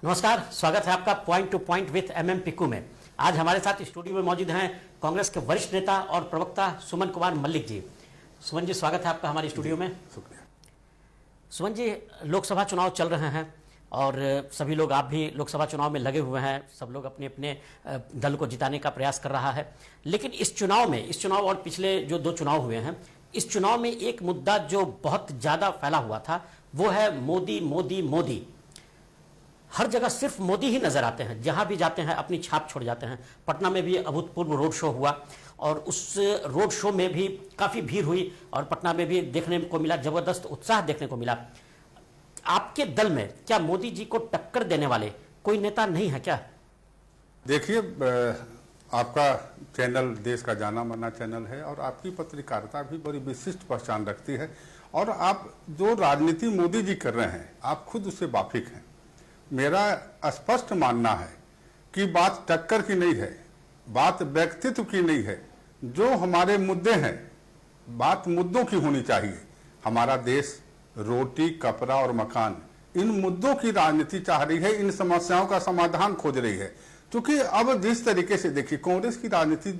नमस्कार, स्वागत है आपका point to point with MM Pikku में। आज हमारे साथ स्टूडियो में मौजूद हैं कांग्रेस के वरिष्ठ नेता और प्रवक्ता सुमन कुमार मल्लिक जी। सुमन जी, स्वागत है आपका हमारे स्टूडियो में। शुक्रिया। सुमन जी, लोकसभा चुनाव चल रहे हैं और सभी लोग, आप भी लोकसभा चुनाव में लगे हुए हैं। सब लोग अपने अपने दल को जिताने का प्रयास कर रहा है, लेकिन इस चुनाव और पिछले जो 2 चुनाव हुए हैं, इस चुनाव में एक मुद्दा जो बहुत ज्यादा फैला हुआ था वो है मोदी मोदी मोदी। हर जगह सिर्फ मोदी ही नजर आते हैं, जहां भी जाते हैं अपनी छाप छोड़ जाते हैं। पटना में भी अभूतपूर्व रोड शो हुआ और उस रोड शो में भी काफी भीड़ हुई और पटना में भी देखने को मिला, जबरदस्त उत्साह देखने को मिला। आपके दल में क्या मोदी जी को टक्कर देने वाले कोई नेता नहीं है क्या? देखिए, आपका चैनल देश का जाना माना चैनल है और आपकी पत्रकारिता भी बड़ी विशिष्ट पहचान रखती है और आप जो राजनीति मोदी जी कर रहे हैं आप खुद उससे वाकिफ हैं। मेरा स्पष्ट मानना है कि बात टक्कर की नहीं है, बात व्यक्तित्व की नहीं है। जो हमारे मुद्दे हैं, बात मुद्दों की होनी चाहिए। हमारा देश रोटी, कपड़ा और मकान, इन मुद्दों की राजनीति चाह रही है, इन समस्याओं का समाधान खोज रही है। क्योंकि अब जिस तरीके से देखिए, कांग्रेस की राजनीति,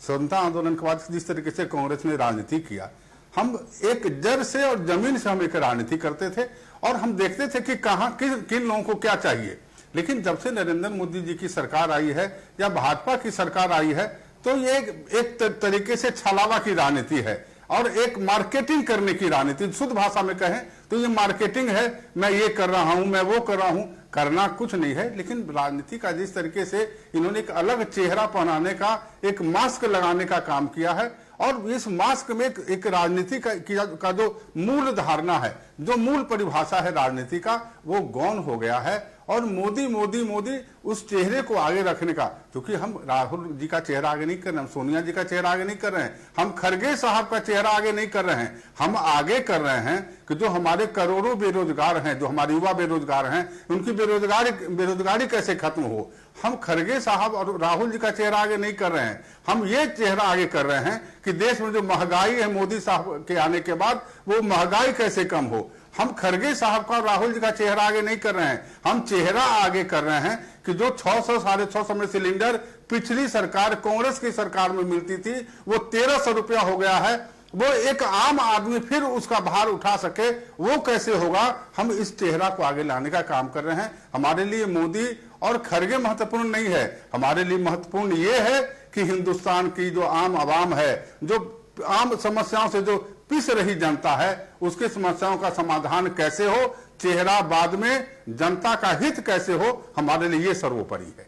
स्वतंत्रता आंदोलन के बाद जिस तरीके से कांग्रेस ने राजनीति किया, हम एक जड़ से और जमीन से हम एक राजनीति करते थे और हम देखते थे कि कहां किन लोगों को क्या चाहिए। लेकिन जब से नरेंद्र मोदी जी की सरकार आई है या भाजपा की सरकार आई है, तो ये एक तरीके से छलावा की राजनीति है और एक मार्केटिंग करने की राजनीति। शुद्ध भाषा में कहें तो ये मार्केटिंग है। मैं ये कर रहा हूं, मैं वो कर रहा हूं, करना कुछ नहीं है। लेकिन राजनीति का जिस तरीके से इन्होंने एक अलग चेहरा पहनाने का, एक मास्क लगाने का काम किया है और इस मास्क में एक राजनीति का जो मूल धारणा है, जो मूल परिभाषा है राजनीति का, वो गौण हो गया है। और मोदी मोदी मोदी उस चेहरे को आगे रखने का, क्योंकि हम राहुल जी का चेहरा आगे नहीं कर रहे हैं, हम सोनिया जी का चेहरा आगे नहीं कर रहे हैं, हम खड़गे साहब का चेहरा आगे नहीं कर रहे हैं। हम आगे कर रहे हैं कि जो हमारे करोड़ों बेरोजगार हैं, जो हमारे युवा बेरोजगार हैं, उनकी बेरोजगारी कैसे खत्म हो। हम खड़गे साहब और राहुल जी का चेहरा आगे नहीं कर रहे हैं, हम ये चेहरा आगे कर रहे हैं कि देश में जो महंगाई है मोदी साहब के आने के बाद, वो महंगाई कैसे कम हो। हम खड़गे साहब का और राहुल जी का चेहरा आगे नहीं कर रहे हैं, हम चेहरा आगे कर रहे हैं कि जो 600 साढ़े 600 में सिलेंडर पिछली सरकार कांग्रेस की सरकार में मिलती थी, वो 1300 रुपया हो गया है। वो एक आम आदमी फिर उसका भार उठा सके, वो कैसे होगा। हम इस चेहरा को आगे लाने का काम कर रहे हैं। हमारे लिए मोदी और खड़गे महत्वपूर्ण नहीं है, हमारे लिए महत्वपूर्ण ये है कि हिंदुस्तान की जो आम आवाम है, जो आम समस्याओं से जो पिस रही जनता है, उसकी समस्याओं का समाधान कैसे हो, चेहरा बाद में, जनता का हित कैसे हो, हमारे लिए ये सर्वोपरि है।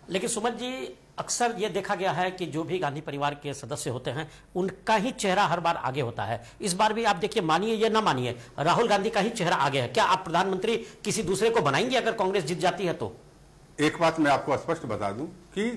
लेकिन सुमन जी, अक्सर ये देखा गया है कि जो भी गांधी परिवार के सदस्य होते हैं उनका ही चेहरा हर बार आगे होता है। इस बार भी आप देखिए, मानिए या ना मानिए, राहुल गांधी का ही चेहरा आगे है। क्या आप प्रधानमंत्री किसी दूसरे को बनाएंगे अगर कांग्रेस जीत जाती है तो? एक बात मैं आपको स्पष्ट बता दूं कि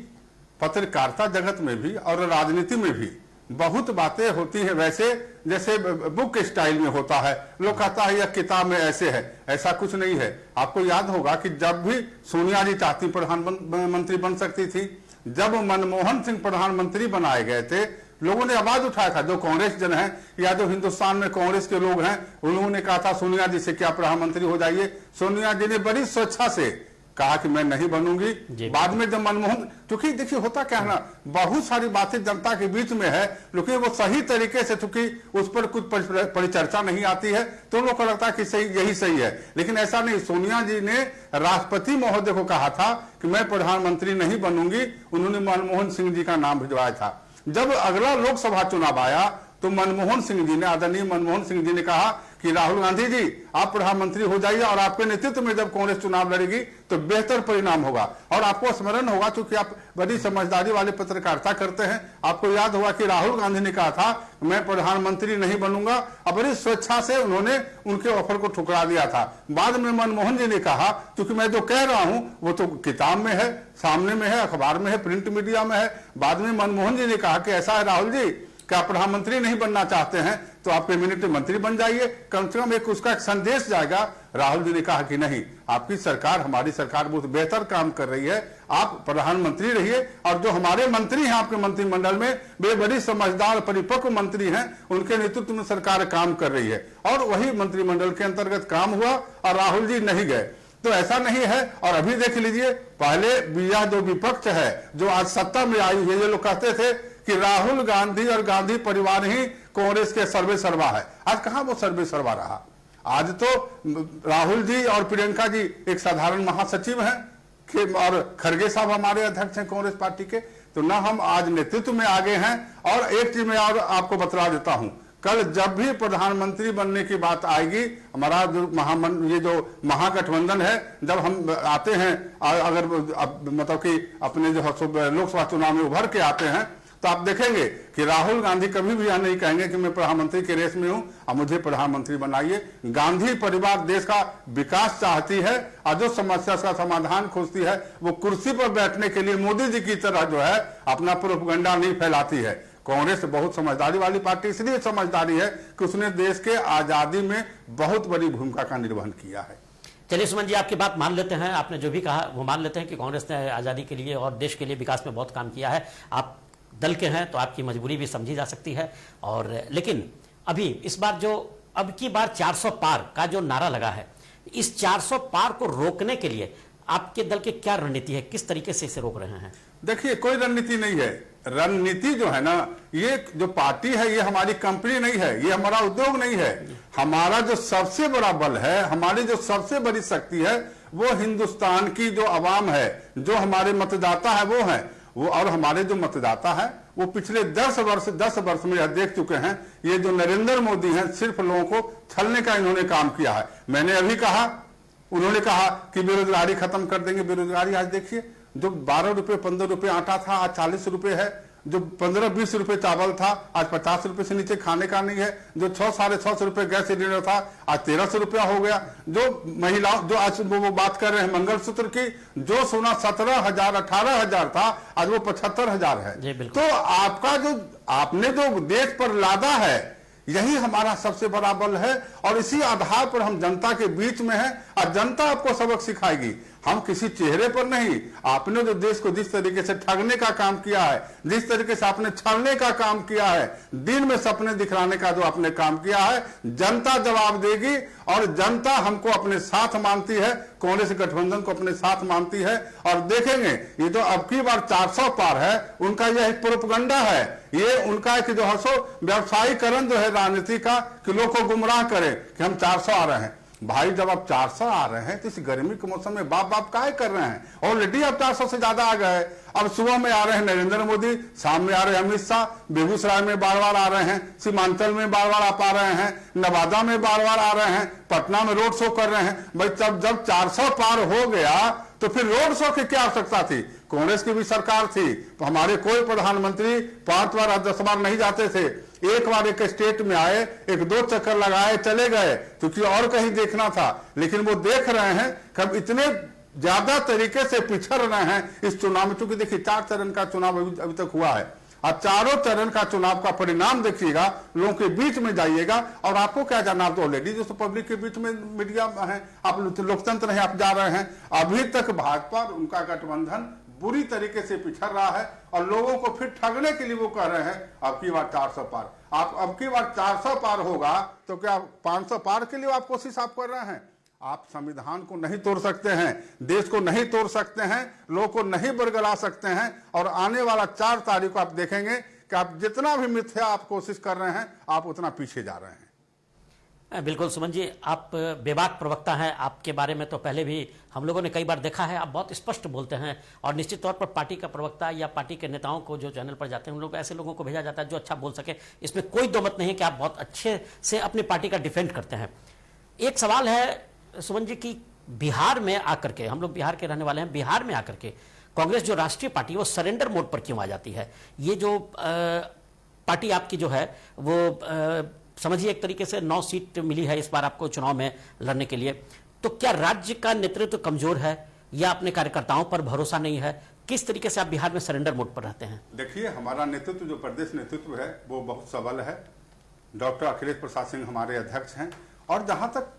पत्रकारिता जगत में भी और राजनीति में भी बहुत बातें होती हैं, वैसे जैसे बुक स्टाइल में होता है। लोग कहता है यह किताब में ऐसे है, ऐसा कुछ नहीं है। आपको याद होगा कि जब भी सोनिया जी चाहती प्रधानमंत्री बन सकती थी, जब मनमोहन सिंह प्रधानमंत्री बनाए गए थे, लोगों ने आवाज उठाया था। जो कांग्रेस जन है या जो हिंदुस्तान में कांग्रेस के लोग हैं, उन्होंने कहा था सोनिया जी से क्या प्रधानमंत्री हो जाइए। सोनिया जी ने बड़ी स्वेच्छा से कहा कि मैं नहीं बनूंगी। बाद में जब मनमोहन, क्योंकि देखिए होता क्या है ना, बहुत सारी बातें जनता के बीच में है, लेकिन वो सही तरीके से, चूंकि उस पर कुछ परिचर्चा नहीं आती है, तो लोगों को लगता है कि सही, यही सही है। लेकिन ऐसा नहीं। सोनिया जी ने राष्ट्रपति महोदय को कहा था कि मैं प्रधानमंत्री नहीं बनूंगी, उन्होंने मनमोहन सिंह जी का नाम भिजवाया था। जब अगला लोकसभा चुनाव आया तो मनमोहन सिंह जी ने, आदरणीय मनमोहन सिंह जी ने कहा कि राहुल गांधी जी आप प्रधानमंत्री हो जाइए और आपके नेतृत्व में जब कांग्रेस चुनाव लड़ेगी तो बेहतर परिणाम होगा। और आपको स्मरण होगा, क्योंकि आप बड़ी समझदारी वाले पत्रकारिता करते हैं, आपको याद होगा कि राहुल गांधी ने कहा था मैं प्रधानमंत्री नहीं बनूंगा और बड़ी स्वेच्छा से उन्होंने उनके ऑफर को ठुकरा दिया था। बाद में मनमोहन जी ने कहा क्योंकि मैं जो कह रहा हूं वो तो किताब में है, सामने में है, अखबार में है, प्रिंट मीडिया में है। बाद में मनमोहन जी ने कहा कि ऐसा है राहुल जी, क्या प्रधानमंत्री नहीं बनना चाहते हैं तो आप कैबिनेट मंत्री बन जाइए, कम से कम एक उसका एक संदेश जाएगा। राहुल जी ने कहा कि नहीं, आपकी सरकार, हमारी सरकार बहुत बेहतर काम कर रही है, आप प्रधानमंत्री रहिए। और जो हमारे मंत्री हैं आपके मंत्रिमंडल में, वे बड़ी समझदार परिपक्व मंत्री हैं, उनके नेतृत्व में सरकार काम कर रही है। और वही मंत्रिमंडल के अंतर्गत काम हुआ और राहुल जी नहीं गए। तो ऐसा नहीं है। और अभी देख लीजिए, पहले यह जो विपक्ष है जो आज सत्ता में आई है, ये लोग कहते थे कि राहुल गांधी और गांधी परिवार ही कांग्रेस के सर्वे सर्वा है। आज कहां वो सर्वे सर्वा रहा। आज तो राहुल जी और प्रियंका जी एक साधारण महासचिव हैं और खड़गे साहब हमारे अध्यक्ष हैं कांग्रेस पार्टी के। तो ना हम आज नेतृत्व में आगे हैं। और एक चीज मैं और आपको बतला देता हूं, कल जब भी प्रधानमंत्री बनने की बात आएगी, हमारा जो ये जो महागठबंधन है, जब हम आते हैं, अगर मतलब कि अपने जो लोकसभा चुनाव में उभर के आते हैं, तो आप देखेंगे कि राहुल गांधी कभी भी यह नहीं कहेंगे कि मैं प्रधानमंत्री के रेस में हूं और मुझे प्रधानमंत्री बनाइए। गांधी परिवार देश का विकास चाहती है और जो समस्या का समाधान खोजती है वो कुर्सी पर बैठने के लिए मोदी जी की तरह जो है अपना प्रोपगंडा नहीं फैलाती है। कांग्रेस बहुत समझदारी वाली पार्टी, इसलिए समझदारी है कि उसने देश के आजादी में बहुत बड़ी भूमिका का निर्वहन किया है। चलिए सुमन जी, आपकी बात मान लेते हैं, आपने जो भी कहा वो मान लेते हैं कि कांग्रेस ने आजादी के लिए और देश के लिए विकास में बहुत काम किया है। आप दल के हैं तो आपकी मजबूरी भी समझी जा सकती है। और लेकिन अभी इस बार जो अब की बार 400 पार का जो नारा लगा है, इस 400 पार को रोकने के लिए आपके दल की क्या रणनीति है, किस तरीके से इसे रोक रहे हैं? देखिए, कोई रणनीति नहीं है। रणनीति जो है ना, ये जो पार्टी है ये हमारी कंपनी नहीं है, ये हमारा उद्योग नहीं है। हमारा जो सबसे बड़ा बल है, हमारी जो सबसे बड़ी शक्ति है, वो हिंदुस्तान की जो आवाम है, जो हमारे मतदाता है वो है वो। और हमारे जो मतदाता है वो पिछले 10 वर्ष में यह देख चुके हैं, ये जो नरेंद्र मोदी हैं सिर्फ लोगों को छलने का इन्होंने काम किया है। मैंने अभी कहा, उन्होंने कहा कि बेरोजगारी खत्म कर देंगे। बेरोजगारी आज देखिए, जो 12 रुपए 15 रुपए आटा था आज 40 रुपए है, जो 15-20 रुपए चावल था आज 50 रुपए से नीचे खाने का नहीं है, जो 600-650 रुपए गैस सिलेंडर था आज 1300 रुपया हो गया। जो महिलाओं जो आज वो बात कर रहे हैं मंगलसूत्र की, जो सोना 17,000-18,000 था आज वो 75,000 है। तो आपका जो आपने जो देश पर लादा है, यही हमारा सबसे बड़ा बल है। और इसी आधार पर हम जनता के बीच में हैं और जनता आपको सबक सिखाएगी। हम किसी चेहरे पर नहीं, आपने जो देश को जिस तरीके से ठगने का काम किया है, जिस तरीके से आपने छलने का काम किया है, दिन में सपने दिखलाने का जो आपने काम किया है, जनता जवाब देगी। और जनता हमको अपने साथ मानती है, कांग्रेस गठबंधन को अपने साथ मानती है। और देखेंगे ये जो अब की बार 400 पार है, उनका यह एक प्रोपगंडा है, ये उनका एक जो है व्यवसायीकरण जो है राजनीति का, कि लोग को गुमराह करे कि हम 400 आ रहे हैं। भाई, जब आप 400 आ रहे हैं तो इस गर्मी के मौसम में बाप काहे कर रहे हैं? ऑलरेडी आप 400 से ज्यादा आ गए। अब सुबह में आ रहे हैं नरेंद्र मोदी, शाम में आ रहे हैं अमित शाह, बेगूसराय में बार बार आ रहे हैं, सीमांचल में बार बार आप आ रहे हैं, नवादा में बार बार आ रहे हैं, पटना में रोड शो कर रहे हैं। भाई, जब 400 पार हो गया तो फिर रोड शो की क्या आवश्यकता थी? कांग्रेस की भी सरकार थी, हमारे कोई प्रधानमंत्री 5 बार 10 बार नहीं जाते थे। एक बार एक स्टेट में आए, 1-2 चक्कर लगाए, चले गए, क्योंकि और कहीं देखना था। लेकिन वो देख रहे हैं कि हम इतने ज्यादा तरीके से पिछड़ रहे हैं इस चुनाव में। क्योंकि देखिए, 4 चरण का चुनाव अभी तक हुआ है। अब चारों चरण का चुनाव का परिणाम देखिएगा, लोगों के बीच में जाइएगा और आपको क्या जाना, आप तो ऑलरेडी जो पब्लिक के बीच में मीडिया है, आप लोकतंत्र है, आप जा रहे हैं। अभी तक भाजपा और उनका गठबंधन बुरी तरीके से पिछड़ रहा है और लोगों को फिर ठगने के लिए वो कह रहे हैं अब की बार 400 पार। आप अब की बार 400 पार होगा तो क्या 500 पार के लिए आप कोशिश आप कर रहे हैं? आप संविधान को नहीं तोड़ सकते हैं, देश को नहीं तोड़ सकते हैं, लोगों को नहीं बरगला सकते हैं। और आने वाला 4 तारीख को आप देखेंगे कि आप जितना भी मिथ्या आप कोशिश कर रहे हैं, आप उतना पीछे जा रहे हैं। बिल्कुल सुमन जी, आप बेबाक प्रवक्ता हैं। आपके बारे में तो पहले भी हम लोगों ने कई बार देखा है, आप बहुत स्पष्ट बोलते हैं। और निश्चित तौर पर पार्टी का प्रवक्ता या पार्टी के नेताओं को जो चैनल पर जाते हैं, उन लोग ऐसे लोगों को भेजा जाता है जो अच्छा बोल सके। इसमें कोई दो मत नहीं है कि आप बहुत अच्छे से अपनी पार्टी का डिफेंड करते हैं। एक सवाल है सुमन जी की, बिहार में आकर के, हम लोग बिहार के रहने वाले हैं, बिहार में आकर के कांग्रेस जो राष्ट्रीय पार्टी है वो सरेंडर मोड पर क्यों आ जाती है? ये जो पार्टी आपकी जो है वो समझिए एक तरीके से 9 सीट मिली है इस बार आपको चुनाव में लड़ने के लिए। तो क्या राज्य का नेतृत्व कमजोर है या अपने कार्यकर्ताओं पर भरोसा नहीं है? किस तरीके से आप बिहार में सरेंडर मोड पर रहते हैं? देखिए, हमारा नेतृत्व जो प्रदेश नेतृत्व है वो बहुत सबल है। डॉक्टर अखिलेश प्रसाद सिंह हमारे अध्यक्ष हैं। और जहां तक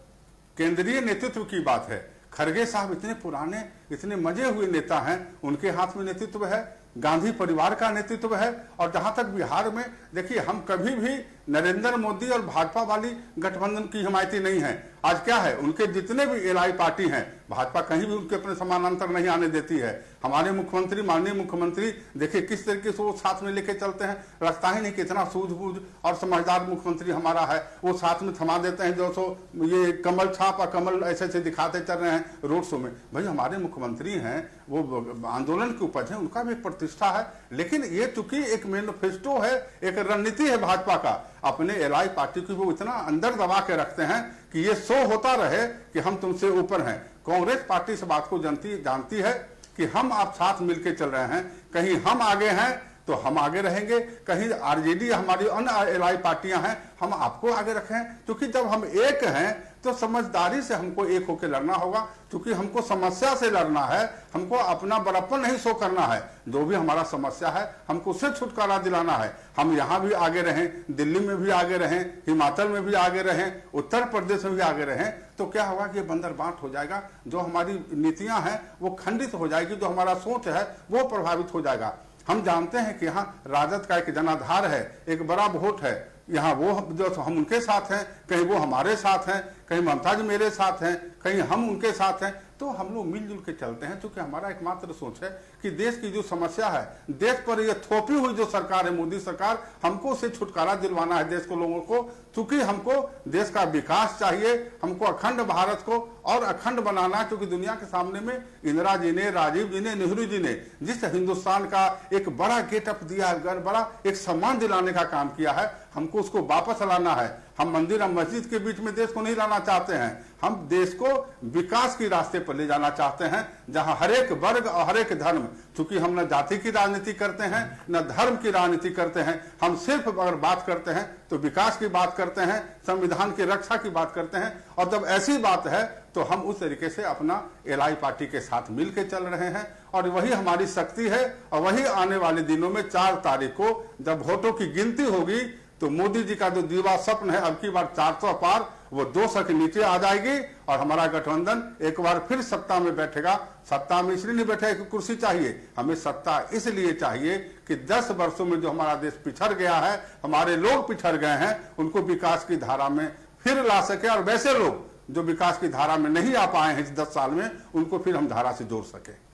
केंद्रीय नेतृत्व की बात है, खड़गे साहब इतने पुराने इतने मजे हुए नेता हैं, उनके हाथ में नेतृत्व है, गांधी परिवार का नेतृत्व है। और जहां तक बिहार में देखिए, हम कभी भी नरेंद्र मोदी और भाजपा वाली गठबंधन की हिमायती नहीं है। आज क्या है, उनके जितने भी एलआई पार्टी हैं, भाजपा कहीं भी उनके अपने समानांतर नहीं आने देती है। हमारे मुख्यमंत्री, माननीय मुख्यमंत्री देखिए किस तरीके से वो साथ में लेके चलते हैं। लगता ही नहीं कि इतना सूझबूझ और समझदार मुख्यमंत्री हमारा है। वो साथ में थमा देते हैं, जो सो ये कमल छाप और कमल ऐसे ऐसे दिखाते चल रहे हैं रोड शो में। भाई हमारे मुख्यमंत्री हैं, वो आंदोलन की उपज है, उनका भी एक प्रतिष्ठा है। लेकिन ये चूंकि एक मैनिफेस्टो है, एक रणनीति है भाजपा का, अपने एलआई पार्टी की वो इतना अंदर दबा के रखते हैं कि ये शो होता रहे कि हम तुमसे ऊपर हैं। कांग्रेस पार्टी इस बात को जानती है कि हम आप साथ मिलकर चल रहे हैं, कहीं हम आगे हैं तो हम आगे रहेंगे, कहीं आरजेडी हमारी अन्य एलआई पार्टियां हैं, हम आपको आगे रखें। क्योंकि जब हम एक हैं तो समझदारी से हमको एक होकर लड़ना होगा, क्योंकि हमको समस्या से लड़ना है, हमको अपना बड़प्पन नहीं शो करना है। जो भी हमारा समस्या है हमको उससे छुटकारा दिलाना है। हम यहाँ भी आगे रहें, दिल्ली में भी आगे रहें, हिमाचल में भी आगे रहें, उत्तर प्रदेश में भी आगे रहें, तो क्या होगा कि बंदर बांट हो जाएगा। जो हमारी नीतियां हैं वो खंडित हो जाएगी, जो हमारा सोच है वो प्रभावित हो जाएगा। हम जानते हैं कि यहाँ राजद का एक जनाधार है, एक बड़ा वोट है। यहाँ वो जो हम उनके साथ हैं, कहीं वो हमारे साथ हैं, कहीं ममता जी मेरे साथ हैं, कहीं हम उनके साथ हैं। तो हम लोग मिलजुल के चलते हैं, क्योंकि हमारा एकमात्र सोच है कि देश की जो समस्या है, देश पर ये थोपी हुई जो सरकार है, मोदी सरकार, हमको उससे छुटकारा दिलवाना है देश को, लोगों को। क्योंकि हमको देश का विकास चाहिए, हमको अखंड भारत को और अखंड बनाना है। क्योंकि दुनिया के सामने में इंदिरा जी ने, राजीव जी ने, नेहरू जी ने जिस हिंदुस्तान का एक बड़ा गेटअप दिया है, बड़ा एक सम्मान दिलाने का काम किया है, हमको उसको वापस लाना है। हम मंदिर और मस्जिद के बीच में देश को नहीं लाना चाहते हैं, हम देश को विकास के रास्ते पर ले जाना चाहते हैं, जहां हर एक वर्ग और हर एक धर्म, क्योंकि हम न जाति की राजनीति करते हैं न धर्म की राजनीति करते हैं, हम सिर्फ अगर बात करते हैं तो विकास की बात करते हैं, संविधान की रक्षा की बात करते हैं। और जब ऐसी बात है तो हम उस तरीके से अपना एलआई पार्टी के साथ मिलकर चल रहे हैं, और वही हमारी शक्ति है। और वही आने वाले दिनों में 4 तारीख को जब वोटों की गिनती होगी तो मोदी जी का जो दीवा स्वप्न है, अब की बार 400 पार, वो 200 के नीचे आ जाएगी और हमारा गठबंधन एक बार फिर सत्ता में बैठेगा। सत्ता में इसलिए नहीं बैठेगा कि कुर्सी चाहिए, हमें सत्ता इसलिए चाहिए कि 10 वर्षों में जो हमारा देश पिछड़ गया है, हमारे लोग पिछड़ गए हैं, उनको विकास की धारा में फिर ला सके। और वैसे लोग जो विकास की धारा में नहीं आ पाए हैं इस 10 साल में, उनको फिर हम धारा से जोड़ सके।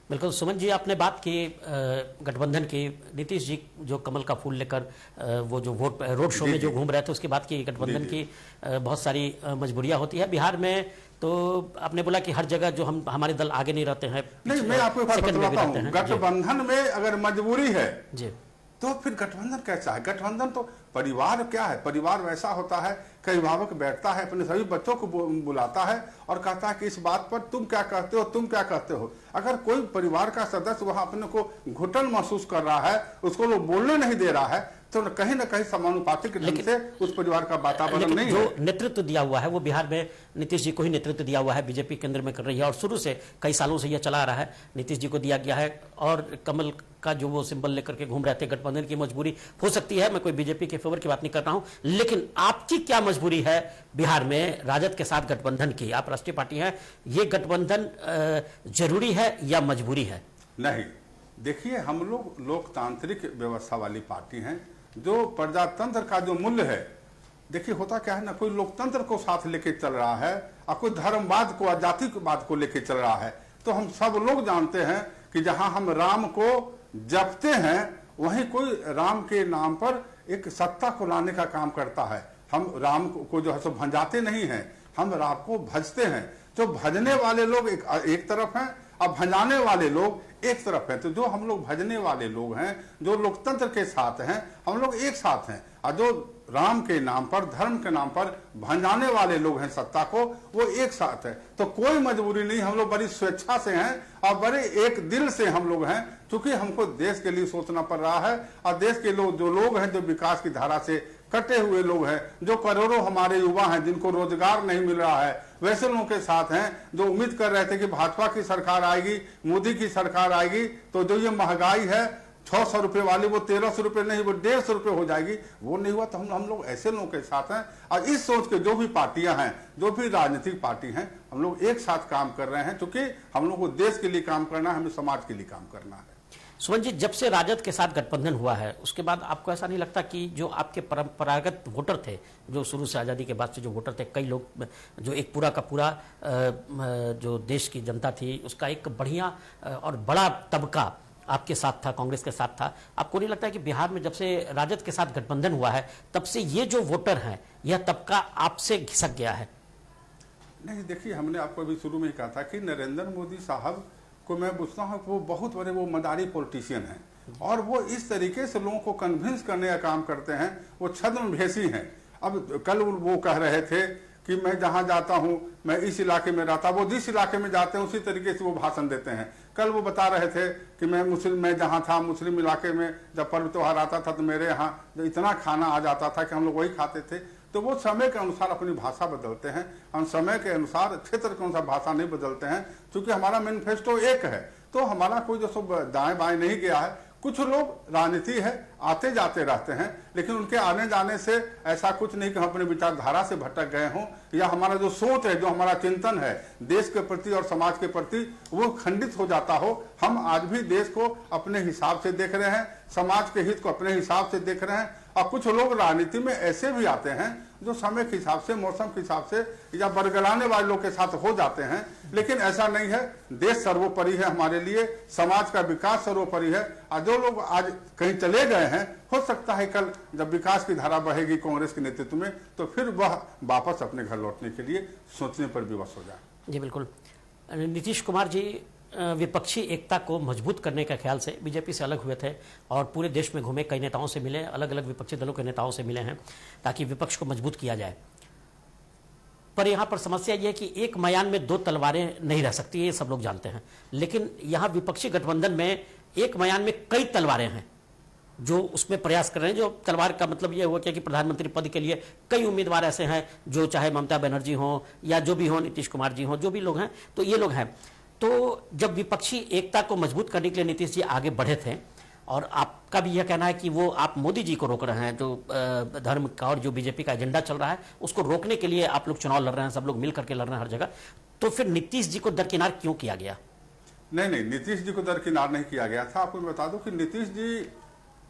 बिल्कुल सुमन जी, आपने बात की गठबंधन की। नीतीश जी जो कमल का फूल लेकर वो जो वोट रोड शो में जो घूम रहे थे, उसकी बात की। गठबंधन की बहुत सारी मजबूरियां होती है बिहार में। तो आपने बोला कि हर जगह जो हमारे दल आगे नहीं रहते हैं। नहीं, मैं आपको एक बात बताता हूं, गठबंधन में अगर मजबूरी है जी तो फिर गठबंधन कैसा है? गठबंधन तो परिवार क्या है, परिवार वैसा होता है कि अभिभावक बैठता है, अपने सभी बच्चों को बुलाता है और कहता है कि इस बात पर तुम क्या कहते हो, तुम क्या कहते हो। अगर कोई परिवार का सदस्य वहां अपने को घुटन महसूस कर रहा है, उसको लोग बोलने नहीं दे रहा है, तो कहीं ना कहीं समानुपातिक ढंग से उस परिवार का वातावरण नहीं है। जो नेतृत्व दिया हुआ है वो बिहार में नीतीश जी को ही नेतृत्व दिया हुआ है, बीजेपी केंद्र में कर रही है और शुरू से कई सालों से यह चला आ रहा है, नीतीश जी को दिया गया है। और कमल का जो वो सिंबल लेकर के घूम रहे थे, गठबंधन की मजबूरी हो सकती है, मैं कोई बीजेपी के फेवर की बात नहीं कर रहा हूं, लेकिन आपकी क्या मजबूरी है बिहार में राजद के साथ गठबंधन की? आप राष्ट्रीय पार्टी हैं, ये गठबंधन जरूरी है या मजबूरी है? नहीं, देखिए हम लोग लोकतांत्रिक व्यवस्था वाली पार्टी हैं, जो प्रजातंत्र का जो मूल्य है, देखिए होता क्या है ना, कोई लोकतंत्र को साथ लेके चल रहा है और कोई धर्मवाद को, जातिवाद को लेके चल रहा है। तो हम सब लोग जानते हैं कि जहां हम राम को जपते हैं, वहीं कोई राम के नाम पर एक सत्ता को लाने का काम करता है। हम राम को जो है सो भंजाते नहीं हैं, हम राम को भजते हैं। जो भजने वाले लोग एक तरफ हैं और भजाने वाले लोग एक तरफ हैं। तो जो हम लोग भजने वाले लोग हैं, जो लोकतंत्र के साथ हैं, हम लोग एक साथ हैं। और जो राम के नाम पर, धर्म के नाम पर भंजाने वाले लोग हैं सत्ता को, वो एक साथ है। तो कोई मजबूरी नहीं, हम लोग बड़ी स्वेच्छा से हैं और बड़े एक दिल से हम लोग हैं, क्योंकि हमको देश के लिए सोचना पड़ रहा है। और देश के लोग, जो लोग हैं, जो विकास की धारा से कटे हुए लोग हैं, जो करोड़ों हमारे युवा हैं जिनको रोजगार नहीं मिल रहा है, वैसे लोगों के साथ हैं। जो उम्मीद कर रहे थे कि भाजपा की सरकार आएगी, मोदी की सरकार आएगी, तो जो ये महंगाई है, 600 रुपये वाली वो 1300 रुपये नहीं, वो 150 रुपये हो जाएगी। वो नहीं हुआ तो हम लोग ऐसे लोगों के साथ हैं। और इस सोच के जो भी पार्टियां हैं, जो भी राजनीतिक पार्टी हैं, हम लोग एक साथ काम कर रहे हैं, क्योंकि हम लोग को देश के लिए काम करना है, हमें समाज के लिए काम करना है। सुमन जी, जब से राजद के साथ गठबंधन हुआ है उसके बाद आपको ऐसा नहीं लगता कि जो आपके परंपरागत वोटर थे, जो शुरू से आज़ादी के बाद से जो वोटर थे, कई लोग जो एक पूरा का पूरा जो देश की जनता थी उसका एक बढ़िया और बड़ा तबका आपके साथ था, कांग्रेस के साथ था, आपको नहीं लगता है कि बिहार में जब से राजद के साथ गठबंधन हुआ है तब से ये जो वोटर हैं यह तबका आपसे घिसक गया है? नहीं, देखिए, हमने आपको अभी शुरू में ही कहा था कि नरेंद्र मोदी साहब को मैं पूछता हूँ, वो बहुत बड़े वो मदारी पॉलिटिशियन हैं, और वो इस तरीके से लोगों को कन्विंस करने का काम करते हैं, वो छद्मवेशी हैं। अब कल वो कह रहे थे कि मैं जहाँ जाता हूँ, मैं इस इलाके में रहता, वो जिस इलाके में जाते हैं उसी तरीके से वो भाषण देते हैं। कल वो बता रहे थे कि मैं जहाँ था मुस्लिम इलाके में, जब पर्व त्योहार आता था तो मेरे यहाँ जो इतना खाना आ जाता था कि हम लोग वही खाते थे। तो वो समय के अनुसार अपनी भाषा बदलते हैं, हम समय के अनुसार, क्षेत्र के अनुसार भाषा नहीं बदलते हैं, क्योंकि हमारा मैनिफेस्टो एक है। तो हमारा कोई जो सब दाएं बाएं नहीं गया है। कुछ लोग, राजनीति है, आते जाते रहते हैं, लेकिन उनके आने जाने से ऐसा कुछ नहीं कि हम अपने विचारधारा से भटक गए हों, या हमारा जो सोच है, जो हमारा चिंतन है देश के प्रति और समाज के प्रति, वो खंडित हो जाता हो। हम आज भी देश को अपने हिसाब से देख रहे हैं, समाज के हित को अपने हिसाब से देख रहे हैं। और कुछ लोग राजनीति में ऐसे भी आते हैं जो समय के हिसाब से, मौसम के हिसाब से, या बरगलाने वाले लोग के साथ हो जाते हैं। लेकिन ऐसा नहीं है, देश सर्वोपरि है हमारे लिए, समाज का विकास सर्वोपरि है। और जो लोग आज कहीं चले गए हैं, हो सकता है कल जब विकास की धारा बहेगी कांग्रेस के नेतृत्व में, तो फिर वह वापस अपने घर लौटने के लिए सोचने पर विवश हो जाए। जी बिल्कुल। नीतीश कुमार जी विपक्षी एकता को मजबूत करने के ख्याल से बीजेपी से अलग हुए थे और पूरे देश में घूमे, कई नेताओं से मिले, अलग अलग विपक्षी दलों के नेताओं से मिले हैं ताकि विपक्ष को मजबूत किया जाए। पर यहाँ पर समस्या ये है कि एक मयान में दो तलवारें नहीं रह सकती, ये सब लोग जानते हैं। लेकिन यहाँ विपक्षी गठबंधन में एक मयान में कई तलवारें हैं जो उसमें प्रयास कर रहे हैं। जो तलवार का मतलब ये हुआ कि प्रधानमंत्री पद के लिए कई उम्मीदवार ऐसे हैं, जो चाहे ममता बनर्जी हों या जो भी हों, नीतीश कुमार जी हों, जो भी लोग हैं, तो ये लोग हैं। तो जब विपक्षी एकता को मजबूत करने के लिए नीतीश जी आगे बढ़े थे, और आपका भी यह कहना है कि वो आप मोदी जी को रोक रहे हैं, जो धर्म का और जो बीजेपी का एजेंडा चल रहा है उसको रोकने के लिए आप लोग चुनाव लड़ रहे हैं, सब लोग मिल करके लड़ रहे हैं हर जगह। तो फिर नीतीश जी को दरकिनार क्यों किया गया? नहीं, नीतीश जी को दरकिनार नहीं किया गया था। आपको मैं बता दूं कि नीतीश जी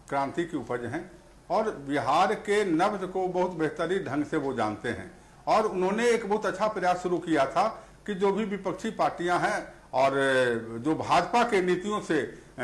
क्रांति की उपज हैं और बिहार के नब्ज को बहुत बेहतरीन ढंग से वो जानते हैं। और उन्होंने एक बहुत अच्छा प्रयास शुरू किया था कि जो भी विपक्षी पार्टियां हैं और जो भाजपा के नीतियों से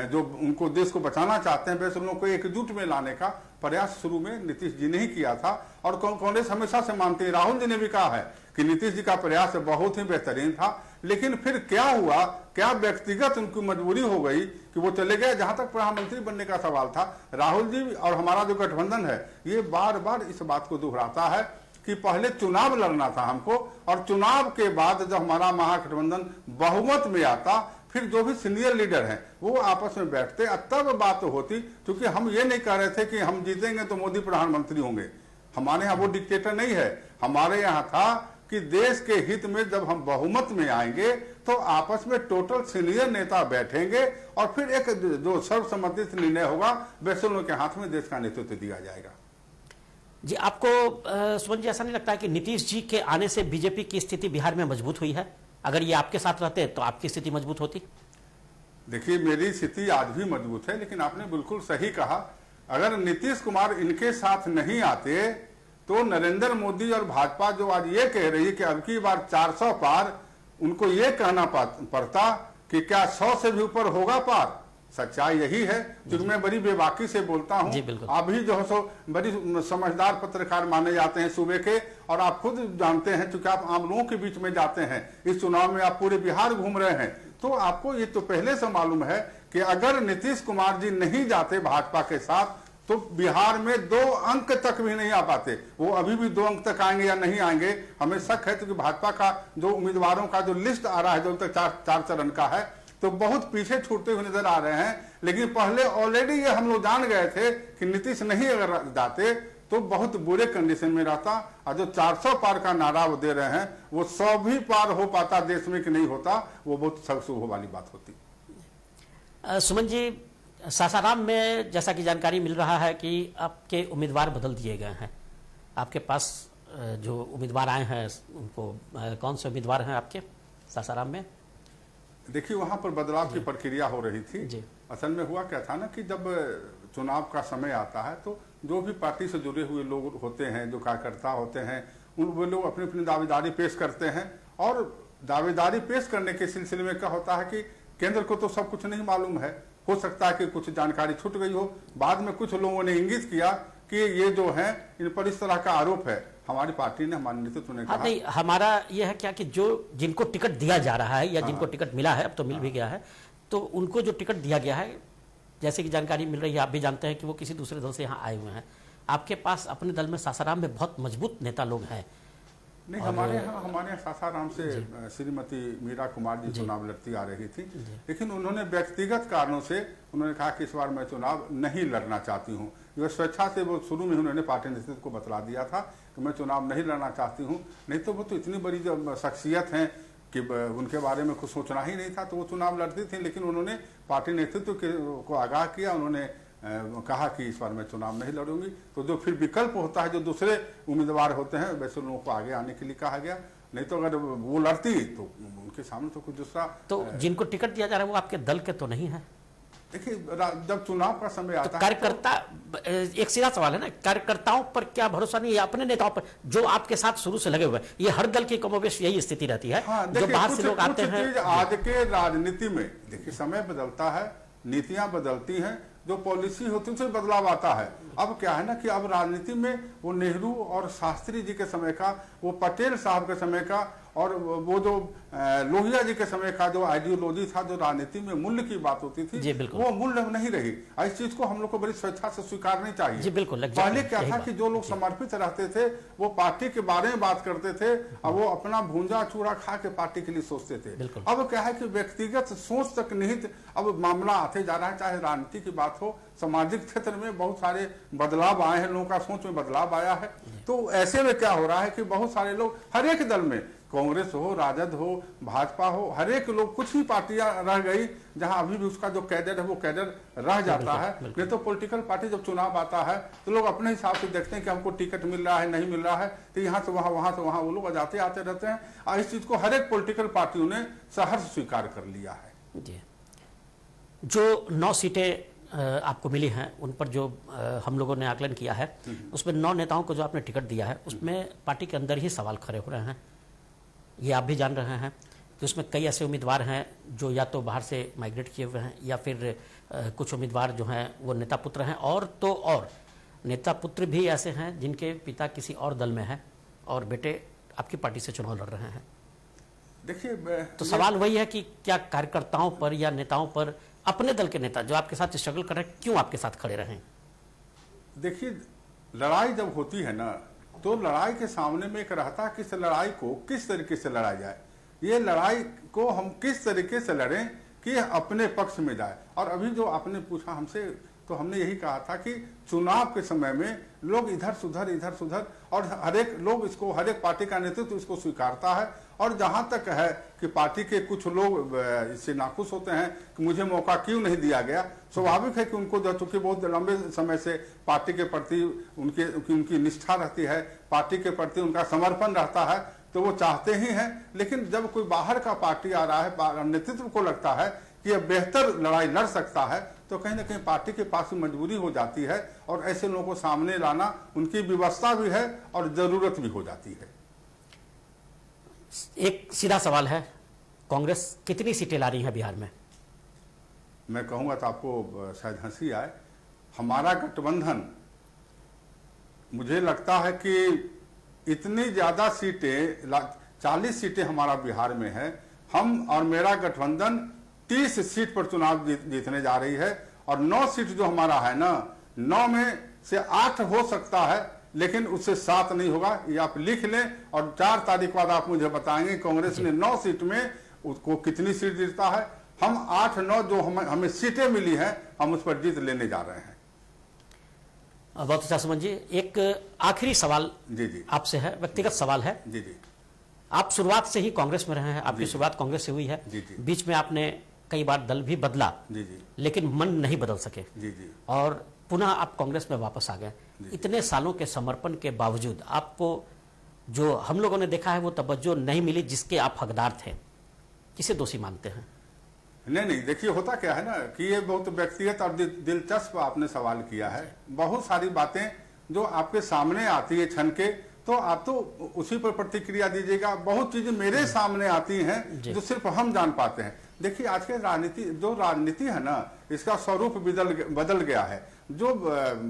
जो उनको देश को बचाना चाहते हैं, वैसे उनको एकजुट में लाने का प्रयास शुरू में नीतीश जी ने ही किया था। और कांग्रेस हमेशा से मानती है, राहुल जी ने भी कहा है कि नीतीश जी का प्रयास बहुत ही बेहतरीन था। लेकिन फिर क्या हुआ, क्या व्यक्तिगत उनकी मजबूरी हो गई कि वो चले गए। जहां तक प्रधानमंत्री बनने का सवाल था, राहुल जी और हमारा जो गठबंधन है ये बार बार इस बात को दोहराता है कि पहले चुनाव लड़ना था हमको, और चुनाव के बाद जब हमारा महागठबंधन बहुमत में आता, फिर जो भी सीनियर लीडर हैं वो आपस में बैठते, तब बात होती। क्योंकि हम ये नहीं कह रहे थे कि हम जीतेंगे तो मोदी प्रधानमंत्री होंगे, हमारे यहाँ वो डिक्टेटर नहीं है। हमारे यहाँ था कि देश के हित में जब हम बहुमत में आएंगे तो आपस में टोटल सीनियर नेता बैठेंगे और फिर एक जो सर्वसम्मति से निर्णय होगा, वैसे लोगों के हाथ में देश का नेतृत्व दिया जाएगा। जी, आपको सुमन जी ऐसा नहीं लगता है कि नीतीश जी के आने से बीजेपी की स्थिति बिहार में मजबूत हुई है? अगर ये आपके साथ रहते तो आपकी स्थिति मजबूत होती? देखिए, मेरी स्थिति आज भी मजबूत है, लेकिन आपने बिल्कुल सही कहा, अगर नीतीश कुमार इनके साथ नहीं आते तो नरेंद्र मोदी और भाजपा जो आज ये कह रही है कि अब की बार 400 पार, उनको ये कहना पड़ता कि क्या 100 से भी ऊपर होगा पार। सच्चाई यही है, क्योंकि मैं बड़ी बेबाकी से बोलता हूँ। अभी जो है सो बड़ी समझदार पत्रकार माने जाते हैं सूबे के, और आप खुद जानते हैं क्योंकि आप आम लोगों के बीच में जाते हैं, इस चुनाव में आप पूरे बिहार घूम रहे हैं, तो आपको ये तो पहले से मालूम है कि अगर नीतीश कुमार जी नहीं जाते भाजपा के साथ तो बिहार में 2 अंक तक भी नहीं आ पाते। वो अभी भी 2 अंक तक आएंगे या नहीं आएंगे हमें शक है, क्योंकि भाजपा का जो उम्मीदवारों का जो लिस्ट आ रहा है, जो तक 4 चरण का है, तो बहुत पीछे छूटते हुए नजर आ रहे हैं। लेकिन पहले ऑलरेडी ये हम लोग जान गए थे कि नीतीश नहीं अगर जाते तो बहुत बुरे कंडीशन में रहता। और जो 400 पार का नारा वो दे रहे हैं, वो 100 भी पार हो पाता देश में कि नहीं होता, वो बहुत शुभ वाली बात होती। सुमन जी, सासाराम में जैसा कि जानकारी मिल रहा है कि आपके उम्मीदवार बदल दिए गए हैं। आपके पास जो उम्मीदवार आए हैं उनको कौन से उम्मीदवार हैं आपके सासाराम में? देखिए, वहाँ पर बदलाव की प्रक्रिया हो रही थी जी। असल में हुआ क्या था ना कि जब चुनाव का समय आता है तो जो भी पार्टी से जुड़े हुए लोग होते हैं, जो कार्यकर्ता होते हैं, वो लोग अपनी अपनी दावेदारी पेश करते हैं। और दावेदारी पेश करने के सिलसिले में क्या होता है कि केंद्र को तो सब कुछ नहीं मालूम है, हो सकता है कि कुछ जानकारी छूट गई हो। बाद में कुछ लोगों ने इंगित किया कि ये जो है इन पर इस तरह का आरोप है। हमारी पार्टी ने, हमारे नेतृत्व ने कहा, नहीं, हमारा यह है क्या कि जो जिनको टिकट दिया जा रहा है या जिनको टिकट मिला है, अब तो मिल भी गया है, तो उनको जो टिकट दिया गया है, जैसे कि जानकारी मिल रही है, आप भी जानते हैं कि वो किसी दूसरे दल से यहाँ आए हुए हैं। आपके पास अपने दल में सासाराम में बहुत मजबूत नेता लोग हैं। नहीं, हमारे यहाँ सासाराम से श्रीमती मीरा कुमार जी चुनाव लड़ती आ रही थी, लेकिन उन्होंने व्यक्तिगत कारणों से उन्होंने कहा कि इस बार मैं चुनाव नहीं लड़ना चाहती हूँ। वो स्वेच्छा से, वो शुरू में उन्होंने पार्टी नेतृत्व को बतला दिया था कि मैं चुनाव नहीं लड़ना चाहती हूँ। नहीं तो वो तो इतनी बड़ी जो शख्सियत हैं कि उनके बारे में कुछ सोचना ही नहीं था, तो वो चुनाव लड़ती थी। लेकिन उन्होंने पार्टी नेतृत्व को आगाह किया, उन्होंने कहा कि इस बार मैं चुनाव नहीं लड़ूंगी। तो जो फिर विकल्प होता है, जो दूसरे उम्मीदवार होते हैं, वैसे लोगों को आगे आने के लिए कहा गया। नहीं तो अगर वो लड़ती तो उनके सामने तो कुछ दूसरा। तो जिनको टिकट दिया जा रहा है वो आपके दल के तो नहीं है? देखिए, जब चुनाव का समय आता है, कार्यकर्ता, एक सीधा सवाल है ना, कार्यकर्ताओं पर क्या भरोसा नहीं है, अपने नेताओं पर जो आपके साथ शुरू से लगे हुए हैं? ये हर दल की कमोबेश यही स्थिति रहती है। जो बाहर से लोग आते हैं। आज के राजनीति में देखिए, समय बदलता है, नीतियां बदलती हैं, जो पॉलिसी होती है उसमें बदलाव आता है। अब क्या है ना कि अब राजनीति में वो नेहरू और शास्त्री जी के समय का, वो पटेल साहब के समय का, और वो जो लोहिया जी के समय का जो आइडियोलॉजी था, जो राजनीति में मूल्य की बात होती थी, वो मूल्य नहीं रही। इस चीज को हम लोग को बड़ी स्वेच्छा से स्वीकारनी चाहिए। जी बिल्कुल। पहले क्या था कि जो लोग समर्पित रहते थे वो पार्टी के बारे में बात करते थे, और वो अपना भूंजा चूड़ा खा के पार्टी के लिए सोचते थे। अब क्या है कि व्यक्तिगत सोच तक निहित अब मामला आते जा रहा है, चाहे राजनीति की बात हो, सामाजिक क्षेत्र में बहुत सारे बदलाव आए हैं, लोगों का सोच में बदलाव आया है। तो ऐसे में क्या हो रहा है कि बहुत सारे लोग हर एक दल में, कांग्रेस हो, राजद हो, भाजपा हो, हर एक लोग, कुछ ही पार्टियां रह गई जहां अभी भी उसका जो कैडर है वो कैडर रह जाता है। नहीं तो पॉलिटिकल पार्टी जब चुनाव आता है तो लोग अपने हिसाब से देखते हैं कि हमको टिकट मिल रहा है, नहीं मिल रहा है, तो यहाँ से वहां, वहां से वहां वो लोग जाते आते रहते हैं। और इस चीज को हर एक पॉलिटिकल पार्टियों ने सहर्ष स्वीकार कर लिया है। जी। जो 9 सीटें आपको मिली हैं, उन पर जो हम लोगों ने आकलन किया है, उसमें 9 नेताओं को जो आपने टिकट दिया है, उसमें पार्टी के अंदर ही सवाल खड़े हो रहे हैं। ये आप भी जान रहे हैं कि उसमें कई ऐसे उम्मीदवार हैं जो या तो बाहर से माइग्रेट किए हुए हैं, या फिर कुछ उम्मीदवार जो हैं वो नेता पुत्र हैं, और तो और नेता पुत्र भी ऐसे हैं जिनके पिता किसी और दल में हैं और बेटे आपकी पार्टी से चुनाव लड़ रहे हैं। देखिए, तो सवाल वही है कि क्या कार्यकर्ताओं पर या नेताओं पर, अपने दल के नेता जो आपके साथ स्ट्रगल कर रहे हैं, क्यों आपके साथ खड़े रहें? देखिए, लड़ाई जब होती है ना, तो लड़ाई के सामने में एक रहता है कि इस लड़ाई को किस तरीके से लड़ा जाए, ये लड़ाई को हम किस तरीके से लड़ें कि अपने पक्ष में जाए। और अभी जो आपने पूछा हमसे, तो हमने यही कहा था कि चुनाव के समय में लोग इधर सुधर, और हर एक लोग इसको, हर एक पार्टी का नेतृत्व इसको स्वीकारता है। और जहां तक है कि पार्टी के कुछ लोग इससे नाखुश होते हैं कि मुझे मौका क्यों नहीं दिया गया, स्वाभाविक है कि उनको जो चूंकि बहुत लंबे समय से पार्टी के प्रति उनकी निष्ठा रहती है, पार्टी के प्रति उनका समर्पण रहता है, तो वो चाहते ही हैं। लेकिन जब कोई बाहर का पार्टी आ रहा है, नेतृत्व को लगता है कि यह बेहतर लड़ाई लड़ सकता है, तो कहीं ना कहीं पार्टी के पास मजबूरी हो जाती है, और ऐसे लोगों को सामने लाना उनकी व्यवस्था भी है और जरूरत भी हो जाती है। एक सीधा सवाल है, कांग्रेस कितनी सीटें ला रही है बिहार में? मैं कहूंगा तो आपको शायद हंसी आए, हमारा गठबंधन, मुझे लगता है कि इतनी ज्यादा सीटें, 40 सीटें हमारा बिहार में है। हम और मेरा गठबंधन 30 सीट पर चुनाव जीतने जा रही है, और 9 सीट जो हमारा है ना, 9 में से 8 हो सकता है, लेकिन उससे 7 नहीं होगा। ये आप लिख लें, और 4 तारीख बाद आप मुझे बताएंगे कांग्रेस ने 9 सीट में उसको कितनी सीट जीतता है। हम 8-9 जो हमें सीटें मिली हैं, हम उस पर जीत लेने जा रहे हैं। बहुत अच्छा सुमन जी, एक आखिरी सवाल जी आपसे है, व्यक्तिगत सवाल है। जी। आप शुरुआत से ही कांग्रेस में रहे हैं, आपकी शुरुआत कांग्रेस से हुई है। जी। बीच में आपने कई बार दल भी बदला, जी जी लेकिन मन नहीं बदल सके जी जी और पुनः आप कांग्रेस में वापस आ गए। इतने सालों के समर्पण के बावजूद आपको जो हम लोगों ने देखा है वो तवज्जो नहीं मिली जिसके आप हकदार थे। किसे दोषी मानते हैं? नहीं, देखिए होता क्या है ना कि ये बहुत व्यक्तिगत और दिलचस्प आपने सवाल किया है। बहुत सारी बातें जो आपके सामने आती है छन के, तो आप तो उसी पर प्रतिक्रिया दीजिएगा। बहुत चीजें मेरे सामने आती हैं जो सिर्फ हम जान पाते हैं। देखिए आज के राजनीति है ना, इसका स्वरूप बदल गया है। जो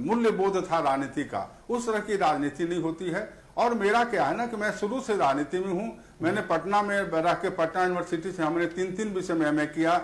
मूल्यबोध था राजनीति का, उस तरह की राजनीति नहीं होती है। और मेरा क्या है ना कि मैं शुरू से राजनीति में हूँ। मैंने पटना में रह के पटना यूनिवर्सिटी से हमने 3 विषय में एमए किया,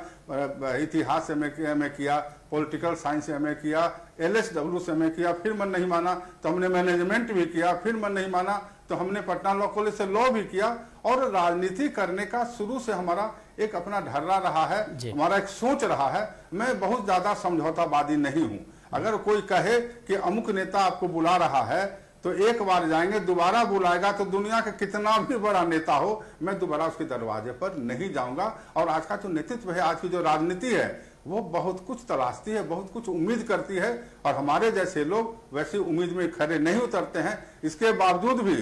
इतिहास से एमए किया, पॉलिटिकल साइंस से एमए किया, LSW से एमए किया। फिर मन नहीं माना तो हमने मैनेजमेंट भी किया। फिर मन नहीं माना तो हमने पटना लॉ कॉलेज से लॉ भी किया। और राजनीति करने का शुरू से हमारा एक अपना ढर्रा रहा है, हमारा एक सोच रहा है। मैं बहुत ज्यादा समझौतावादी नहीं हूँ। अगर कोई कहे कि अमुक नेता आपको बुला रहा है तो एक बार जाएंगे, दोबारा बुलाएगा तो दुनिया का कितना भी बड़ा नेता हो, मैं दोबारा उसके दरवाजे पर नहीं जाऊंगा। और आज का जो नेतृत्व है, आज की जो राजनीति है, वो बहुत कुछ तलाशती है, बहुत कुछ उम्मीद करती है। और हमारे जैसे लोग वैसी उम्मीद में खड़े नहीं उतरते हैं। इसके बावजूद भी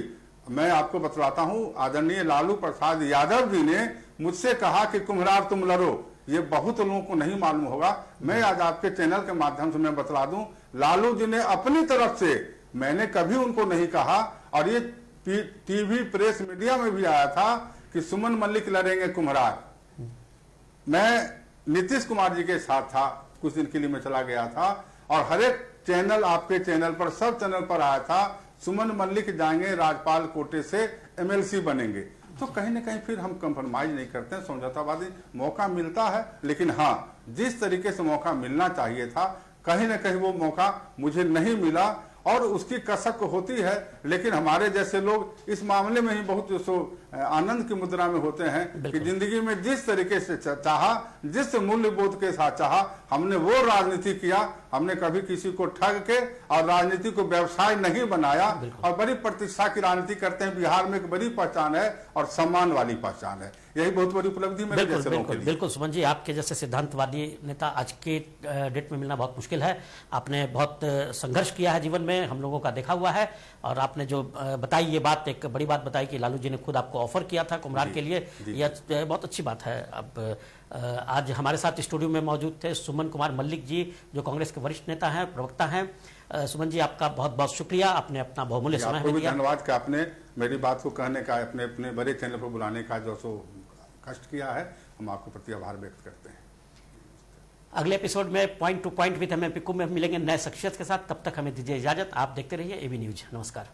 मैं आपको बतलाता हूँ, आदरणीय लालू प्रसाद यादव जी ने मुझसे कहा कि कुम्हार तुम लड़ो। ये बहुत लोगों को नहीं मालूम होगा। मैं आज आपके चैनल के माध्यम से मैं बतला दूं, लालू जी ने अपनी तरफ से, मैंने कभी उनको नहीं कहा, और ये टीवी प्रेस मीडिया में भी आया था कि सुमन मलिक लड़ेंगे कुम्हार। मैं नीतीश कुमार जी के साथ था, कुछ दिन के लिए मैं चला गया था, और हर एक चैनल, आपके चैनल पर, सब चैनल पर आया था सुमन मलिक जाएंगे राजपाल कोटे से MLC बनेंगे। तो कहीं ना कहीं फिर हम कंप्रोमाइज नहीं करते हैं, समझौतावादी मौका मिलता है। लेकिन हाँ, जिस तरीके से मौका मिलना चाहिए था, कहीं ना कहीं वो मौका मुझे नहीं मिला, और उसकी कसक होती है। लेकिन हमारे जैसे लोग इस मामले में ही बहुत आनंद की मुद्रा में होते हैं कि जिंदगी में जिस तरीके से चाहा, जिस मूल्यबोध के साथ चाहा, हमने वो राजनीति किया। हमने कभी किसी को ठग के और राजनीति को व्यवसाय नहीं बनाया, और बड़ी प्रतिष्ठा की राजनीति करते हैं। बिहार में एक बड़ी पहचान है और सम्मान वाली पहचान है। यही बहुत बड़ी उपलब्धि मेरे जैसे लोगों के लिए। बिल्कुल सुमन जी, आपके जैसे सिद्धांतवादी नेता आज के डेट में मिलना बहुत मुश्किल है। आपने बहुत संघर्ष किया है जीवन में, हम लोगों का देखा हुआ है। और आपने जो बताई ये बात, एक बड़ी बात बताई कि लालू जी ने खुद आपको ऑफर किया था कुम्हार के लिए, यह बहुत अच्छी बात है। अब आज हमारे साथ स्टूडियो में मौजूद थे सुमन कुमार मल्लिक जी, जो कांग्रेस के वरिष्ठ नेता हैं, प्रवक्ता हैं। सुमन जी, आपका बहुत बहुत शुक्रिया, आपने अपना बहुमूल्य समय आपको भी दिया। धन्यवाद कि आपने मेरी बात को कहने का, अपने अपने बड़े चैनल पर बुलाने का जो सो कष्ट किया है। हम आपके प्रति आभार व्यक्त करते हैं। अगले एपिसोड में point to point with MM Pikku में मिलेंगे नए शख्सियत के साथ। तब तक हमें दीजिए इजाजत। आप देखते रहिए AB न्यूज। नमस्कार।